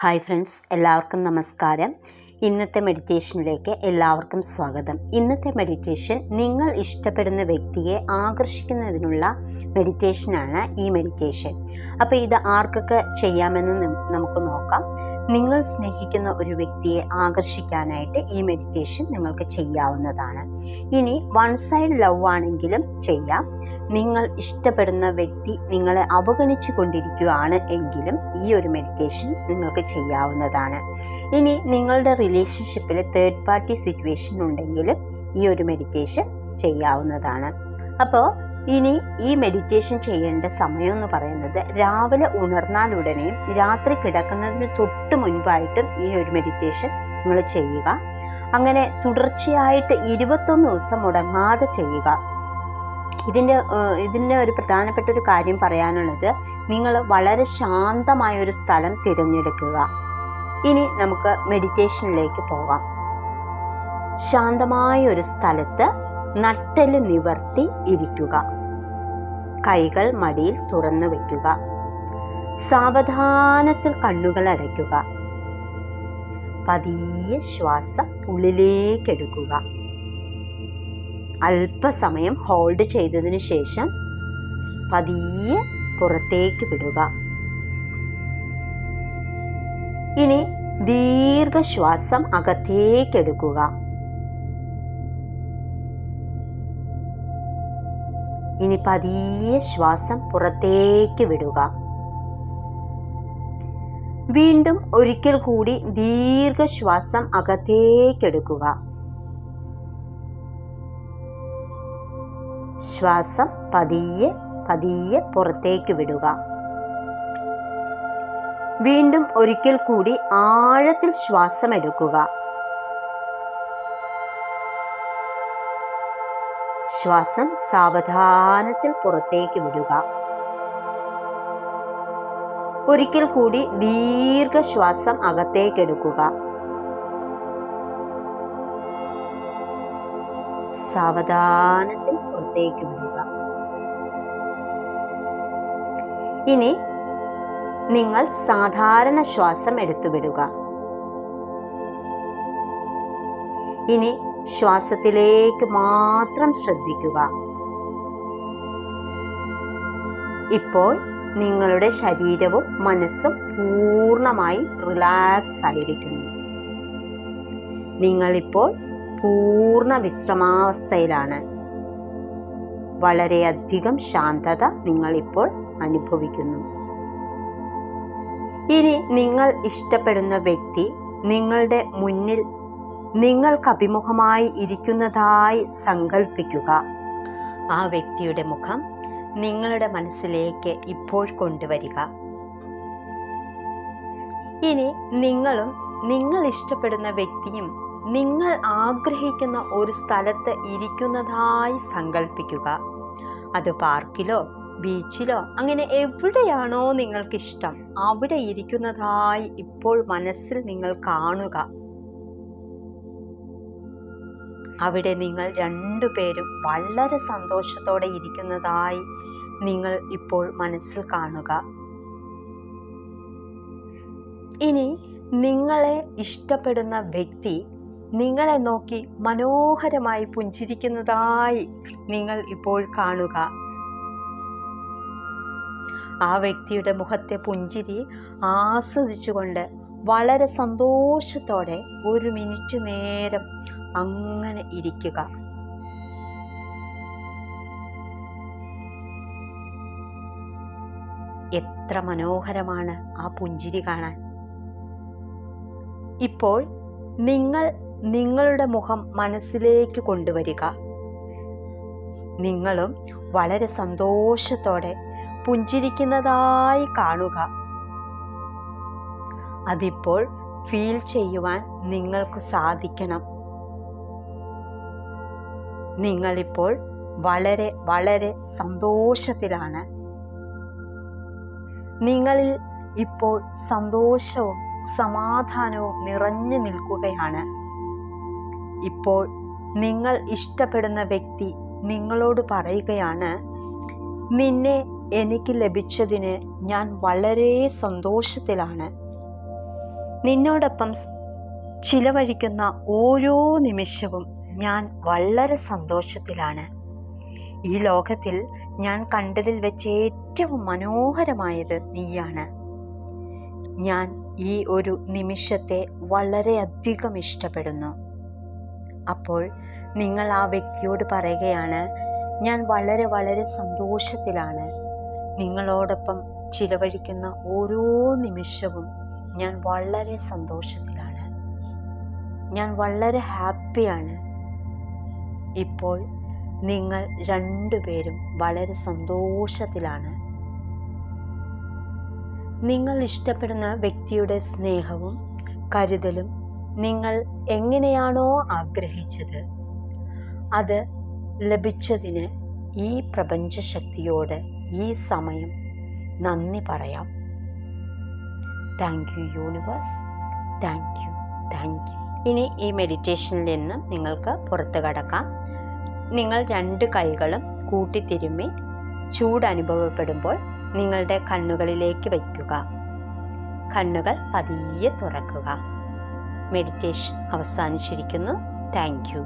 Hi friends, എല്ലാവർക്കും നമസ്കാരം. ഇന്നത്തെ മെഡിറ്റേഷനിലേക്ക് എല്ലാവർക്കും സ്വാഗതം. ഇന്നത്തെ മെഡിറ്റേഷൻ നിങ്ങൾ ഇഷ്ടപ്പെടുന്ന വ്യക്തിയെ ആകർഷിക്കുന്നതിനുള്ള മെഡിറ്റേഷനാണ് ഈ മെഡിറ്റേഷൻ. അപ്പോൾ ഇത് ആർക്കൊക്കെ ചെയ്യാമെന്ന് നമുക്ക് നോക്കാം. നിങ്ങൾ സ്നേഹിക്കുന്ന ഒരു വ്യക്തിയെ ആകർഷിക്കാനായിട്ട് ഈ മെഡിറ്റേഷൻ നിങ്ങൾക്ക് ചെയ്യാവുന്നതാണ്. ഇനി വൺ സൈഡ് ലവ് ആണെങ്കിലും ചെയ്യാം. നിങ്ങൾ ഇഷ്ടപ്പെടുന്ന വ്യക്തി നിങ്ങളെ അവഗണിച്ചു കൊണ്ടിരിക്കുകയാണ് എങ്കിലും ഈ ഒരു മെഡിറ്റേഷൻ നിങ്ങൾക്ക് ചെയ്യാവുന്നതാണ്. ഇനി നിങ്ങളുടെ റിലേഷൻഷിപ്പിൽ തേർഡ് പാർട്ടി സിറ്റുവേഷൻ ഉണ്ടെങ്കിലും ഈ ഒരു മെഡിറ്റേഷൻ ചെയ്യാവുന്നതാണ്. അപ്പോൾ ഇനി ഈ മെഡിറ്റേഷൻ ചെയ്യേണ്ട സമയം എന്ന് പറയുന്നത് രാവിലെ ഉണർന്നാലുടനെയും രാത്രി കിടക്കുന്നതിന് തൊട്ട് മുൻപായിട്ടും ഈ ഒരു മെഡിറ്റേഷൻ നിങ്ങൾ ചെയ്യുക. അങ്ങനെ തുടർച്ചയായിട്ട് 21 ദിവസം മുടങ്ങാതെ ചെയ്യുക. ഇതിൻ്റെ ഒരു പ്രധാനപ്പെട്ട ഒരു കാര്യം പറയാനുള്ളത്, നിങ്ങൾ വളരെ ശാന്തമായ ഒരു സ്ഥലം തിരഞ്ഞെടുക്കുക. ഇനി നമുക്ക് മെഡിറ്റേഷനിലേക്ക് പോകാം. ശാന്തമായ ഒരു സ്ഥലത്ത് നട്ടെല്ല് നിവർത്തി ഇരിക്കുക. കൈകൾ മടിയിൽ തുറന്നു വയ്ക്കുക. സാവധാനത്തിൽ കണ്ണുകൾ അടയ്ക്കുക. പതിയെ ശ്വാസം ഉള്ളിലേക്കെടുക്കുക. അല്പസമയം ഹോൾഡ് ചെയ്തതിനു ശേഷം പതിയെ പുറത്തേക്ക് വിടുക. ഇനി ദീർഘശ്വാസം അകത്തേക്കെടുക്കുക. ഇനി പതിയെ ശ്വാസം പുറത്തേക്ക് വിടുക. വീണ്ടും ഒരിക്കൽ കൂടി ദീർഘശ്വാസം അകത്തേക്കെടുക്കുക. ശ്വാസം പതിയെ പതിയെ പുറത്തേക്ക് വിടുക. വീണ്ടും ഒരിക്കൽ കൂടി ആഴത്തിൽ ശ്വാസം എടുക്കുക. ശ്വാസം സാവധാനത്തിൽ പുറത്തേക്ക് വിടുക. ഒരിക്കൽ കൂടി ദീർഘശ്വാസം അകത്തേക്കെടുക്കുക. സാവധാനത്തിൽ പുറത്തേക്ക് വിടുക. ഇനി നിങ്ങൾ സാധാരണ ശ്വാസം എടുത്തുവിടുക. ഇനി ശ്വാസത്തിലേക്ക് മാത്രം ശ്രദ്ധിക്കുക. ഇപ്പോൾ നിങ്ങളുടെ ശരീരവും മനസ്സും പൂർണ്ണമായും റിലാക്സ് ആയിരിക്കുന്നു. നിങ്ങളിപ്പോൾ പൂർണ്ണ വിശ്രമാവസ്ഥയിലാണ്. വളരെയധികം ശാന്തത നിങ്ങളിപ്പോൾ അനുഭവിക്കുന്നു. ഇനി നിങ്ങൾ ഇഷ്ടപ്പെടുന്ന വ്യക്തി നിങ്ങളുടെ മുന്നിൽ നിങ്ങൾക്ക് അഭിമുഖമായി ഇരിക്കുന്നതായി സങ്കല്പിക്കുക. ആ വ്യക്തിയുടെ മുഖം നിങ്ങളുടെ മനസ്സിലേക്ക് ഇപ്പോൾ കൊണ്ടുവരിക. ഇനി നിങ്ങളും നിങ്ങൾ ഇഷ്ടപ്പെടുന്ന വ്യക്തിയും നിങ്ങൾ ആഗ്രഹിക്കുന്ന ഒരു സ്ഥലത്ത് ഇരിക്കുന്നതായി സങ്കല്പിക്കുക. അത് പാർക്കിലോ ബീച്ചിലോ അങ്ങനെ എവിടെയാണോ നിങ്ങൾക്കിഷ്ടം അവിടെ ഇരിക്കുന്നതായി ഇപ്പോൾ മനസ്സിൽ നിങ്ങൾ കാണുക. അവിടെ നിങ്ങൾ രണ്ടുപേരും വളരെ സന്തോഷത്തോടെ ഇരിക്കുന്നതായി നിങ്ങൾ ഇപ്പോൾ മനസ്സിൽ കാണുക. ഇനി നിങ്ങളെ ഇഷ്ടപ്പെടുന്ന വ്യക്തി നിങ്ങളെ നോക്കി മനോഹരമായി പുഞ്ചിരിക്കുന്നതായി നിങ്ങൾ ഇപ്പോൾ കാണുക. ആ വ്യക്തിയുടെ മുഖത്തെ പുഞ്ചിരി ആസ്വദിച്ചുകൊണ്ട് വളരെ സന്തോഷത്തോടെ 1 മിനിറ്റ് നേരം അങ്ങനെ ഇരിക്കുക. എത്ര മനോഹരമാണ് ആ പുഞ്ചിരി കാണാൻ. ഇപ്പോൾ നിങ്ങൾ നിങ്ങളുടെ മുഖം മനസ്സിലേക്ക് കൊണ്ടുവരിക. നിങ്ങളും വളരെ സന്തോഷത്തോടെ പുഞ്ചിരിക്കുന്നതായി കാണുക. അതിപ്പോൾ ഫീൽ ചെയ്യുവാൻ നിങ്ങൾക്ക് സാധിക്കണം. നിങ്ങളിപ്പോൾ വളരെ വളരെ സന്തോഷത്തിലാണ്. നിങ്ങളിൽ ഇപ്പോൾ സന്തോഷവും സമാധാനവും നിറഞ്ഞു നിൽക്കുകയാണ്. ഇപ്പോൾ നിങ്ങൾ ഇഷ്ടപ്പെടുന്ന വ്യക്തി നിങ്ങളോട് പറയുകയാണ്, നിന്നെ എനിക്ക് ലഭിച്ചതിന് ഞാൻ വളരെ സന്തോഷത്തിലാണ്. നിന്നോടൊപ്പം ചിലവഴിക്കുന്ന ഓരോ നിമിഷവും ഞാൻ വളരെ സന്തോഷത്തിലാണ്. ഈ ലോകത്തിൽ ഞാൻ കണ്ടതിൽ വെച്ച് ഏറ്റവും മനോഹരമായത് നീയാണ്. ഞാൻ ഈ ഒരു നിമിഷത്തെ വളരെയധികം ഇഷ്ടപ്പെടുന്നു. അപ്പോൾ നിങ്ങൾ ആ വ്യക്തിയോട് പറയുകയാണ്, ഞാൻ വളരെ വളരെ സന്തോഷത്തിലാണ്. നിങ്ങളോടൊപ്പം ചിലവഴിക്കുന്ന ഓരോ നിമിഷവും ഞാൻ വളരെ സന്തോഷത്തിലാണ്. ഞാൻ വളരെ ഹാപ്പിയാണ്. ഇപ്പോൾ നിങ്ങൾ രണ്ടുപേരും വളരെ സന്തോഷത്തിലാണ്. നിങ്ങൾ ഇഷ്ടപ്പെടുന്ന വ്യക്തിയുടെ സ്നേഹവും കരുതലും നിങ്ങൾ എങ്ങനെയാണോ ആഗ്രഹിച്ചത് അത് ലഭിച്ചതിന് ഈ പ്രപഞ്ചശക്തിയോട് ഈ സമയം നന്ദി പറയാം. Thank you universe, thank you, thank you. ഇനി ഈ മെഡിറ്റേഷനിൽ നിന്ന് നിങ്ങൾക്ക് പുറത്ത് കടക്കാം. നിങ്ങൾ 2 കൈകളും കൂട്ടിത്തിരുമ്മി ചൂട് അനുഭവപ്പെടുമ്പോൾ നിങ്ങളുടെ കണ്ണുകളിലേക്ക് വയ്ക്കുക. കണ്ണുകൾ പതിയെ തുറക്കുക. മെഡിറ്റേഷൻ അവസാനിച്ചിരിക്കുന്നു. Thank U.